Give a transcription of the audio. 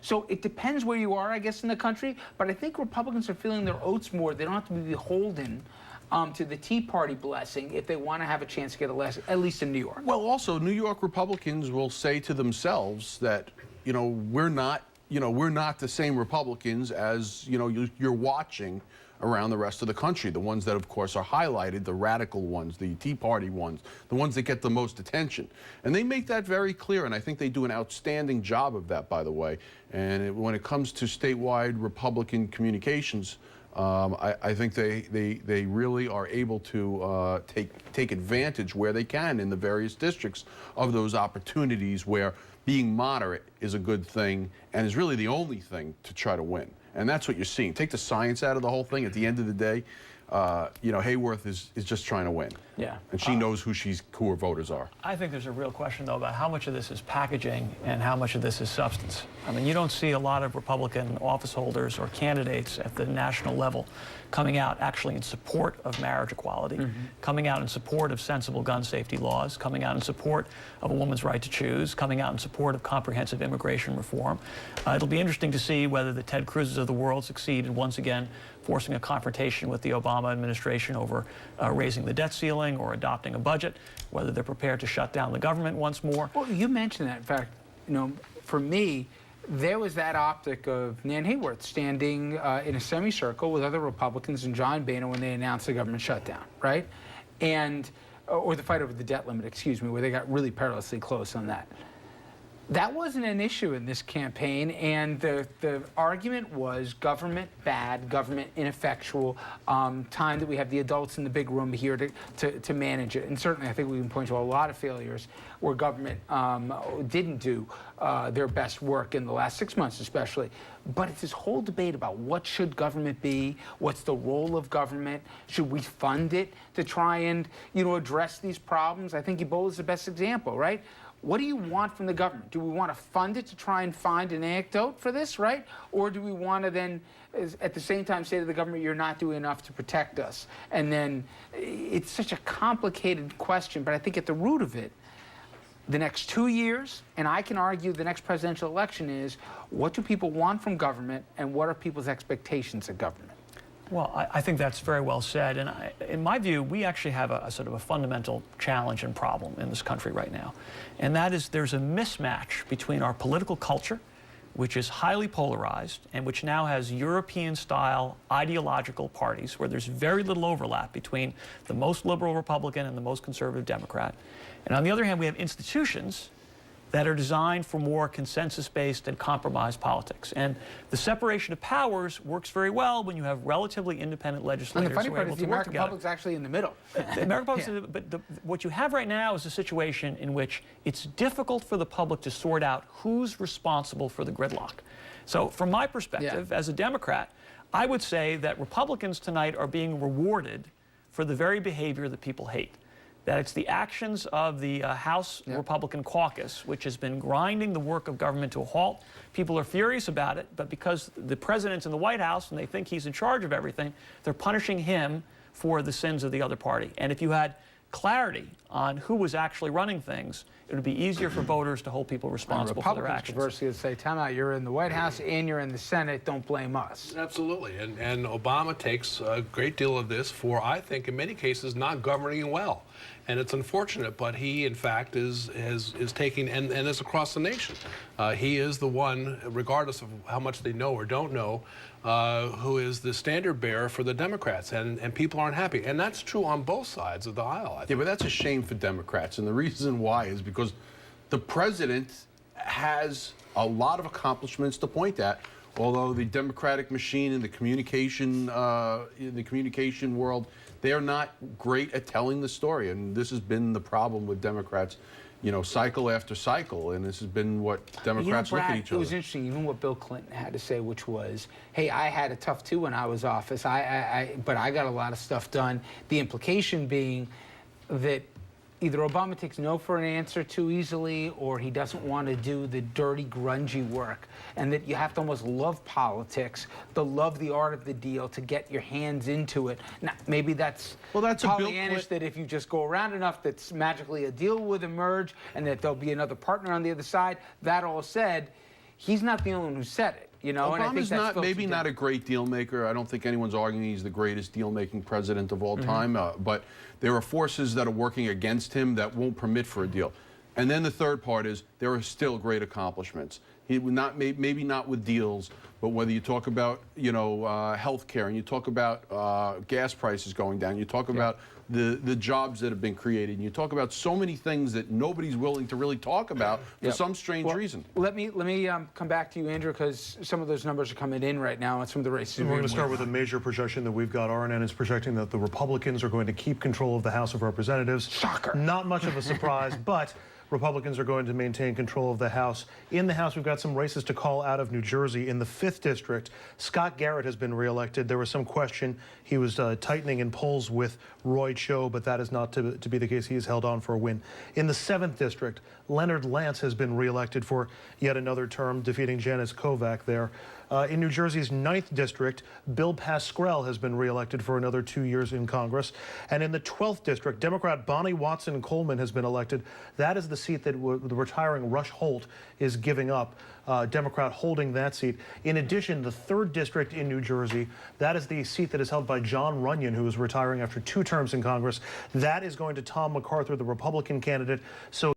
So it depends where you are, I guess, in the country. But I think Republicans are feeling their oats more. They don't have to be beholden to the Tea Party blessing if they want to have a chance to get elected, at least in New York. Well, also, New York Republicans will say to themselves that, we're not the same Republicans as, you're watching around the rest of the country. The ones that, of course, are highlighted, the radical ones, the Tea Party ones, the ones that get the most attention. And they make that very clear, and I think they do an outstanding job of that, by the way. And when it comes to statewide Republican communications, I think they really are able to take advantage where they can in the various districts of those opportunities where being moderate is a good thing and is really the only thing to try to win. And that's what you're seeing. Take the science out of the whole thing. At the end of the day, Hayworth is just trying to win. Yeah. And she knows who her voters are. I think there's a real question, though, about how much of this is packaging and how much of this is substance. I mean, you don't see a lot of Republican office holders or candidates at the national level coming out actually in support of marriage equality, coming out in support of sensible gun safety laws, coming out in support of a woman's right to choose, coming out in support of comprehensive immigration reform. It'll be interesting to see whether the Ted Cruzes of the world succeed in once again forcing a confrontation with the Obama administration over raising the debt ceiling or adopting a budget, whether they're prepared to shut down the government once more. Well, you mentioned that. In fact, for me, there was that optic of Nan Hayworth standing in a semicircle with other Republicans and John Boehner when they announced the government shutdown, right? And, or the fight over the debt limit, excuse me, where they got really perilously close on that. That wasn't an issue in this campaign, and the argument was government bad, government ineffectual, time that we have the adults in the big room here to manage it. And certainly I think we can point to a lot of failures where government didn't do their best work in the last 6 months especially. But it's this whole debate about what should government be, what's the role of government, should we fund it to try and address these problems? I think Ebola is the best example, right? What do you want from the government? Do we want to fund it to try and find an antidote for this, right? Or do we want to then, at the same time, say to the government, you're not doing enough to protect us? And then it's such a complicated question, but I think at the root of it, the next 2 years, and I can argue the next presidential election is, what do people want from government and what are people's expectations of government? Well, I think that's very well said. And in my view, we actually have a sort of a fundamental challenge and problem in this country right now. And that is there's a mismatch between our political culture, which is highly polarized and which now has European-style ideological parties where there's very little overlap between the most liberal Republican and the most conservative Democrat. And on the other hand, we have institutions that are designed for more consensus-based and compromise politics. And the separation of powers works very well when you have relatively independent legislators and the funny who are part able is to the work American together. public's actually in the middle. The American public, but what you have right now is a situation in which it's difficult for the public to sort out who's responsible for the gridlock. So from my perspective, as a Democrat, I would say that Republicans tonight are being rewarded for the very behavior that people hate. That it's the actions of the House Republican caucus, which has been grinding the work of government to a halt. People are furious about it, but because the president's in the White House and they think he's in charge of everything, they're punishing him for the sins of the other party. And if you had clarity on who was actually running things, it would be easier for voters to hold people responsible for their actions. Conversely, would say, time out, you're in the White House and you're in the Senate, don't blame us. Absolutely, and Obama takes a great deal of this for, I think, in many cases, not governing well. And it's unfortunate, but he, in fact, is taking, and is across the nation. He is the one, regardless of how much they know or don't know, who is the standard bearer for the Democrats, and people aren't happy. And that's true on both sides of the aisle, I think. Yeah, but that's a shame for Democrats, and the reason why is because the president has a lot of accomplishments to point at, although the Democratic machine in the communication world, they are not great at telling the story, and this has been the problem with Democrats, cycle after cycle, and this has been what Democrats Brad, look at each other. It was interesting, even what Bill Clinton had to say, which was, hey, I had it tough too when I was office, but I got a lot of stuff done. The implication being that either Obama takes no for an answer too easily, or he doesn't want to do the dirty, grungy work, and that you have to almost love politics, to love the art of the deal, to get your hands into it. Now, maybe that's Pollyannish, that if you just go around enough, that magically a deal would emerge, and that there'll be another partner on the other side. That all said, he's not the only one who said it. And I think Obama's that's maybe not a great deal maker. I don't think anyone's arguing he's the greatest deal-making president of all time. But there are forces that are working against him that won't permit for a deal. And then the third part is there are still great accomplishments. He would not, maybe not with deals, but whether you talk about health care and you talk about gas prices going down, you talk about the jobs that have been created, and you talk about so many things that nobody's willing to really talk about for some strange reason. Let me come back to you, Andrew, because some of those numbers are coming in right now, and some of the races. We're going to start with a major projection that we've got. RNN is projecting that the Republicans are going to keep control of the House of Representatives. Shocker. Not much of a surprise, but Republicans are going to maintain control of the House. In the House, we've got some races to call out of New Jersey. In the 5th District, Scott Garrett has been reelected. There was some question. He was tightening in polls with Roy Cho, but that is not to be the case. He is held on for a win. In the 7th District, Leonard Lance has been reelected for yet another term, defeating Janice Kovac there. In New Jersey's 9th District, Bill Pascrell has been reelected for another 2 years in Congress. And in the 12th District, Democrat Bonnie Watson Coleman has been elected. That is the seat that the retiring Rush Holt is giving up. Democrat holding that seat. In addition, the 3rd District in New Jersey, that is the seat that is held by John Runyon, who is retiring after 2 terms in Congress. That is going to Tom MacArthur, the Republican candidate. So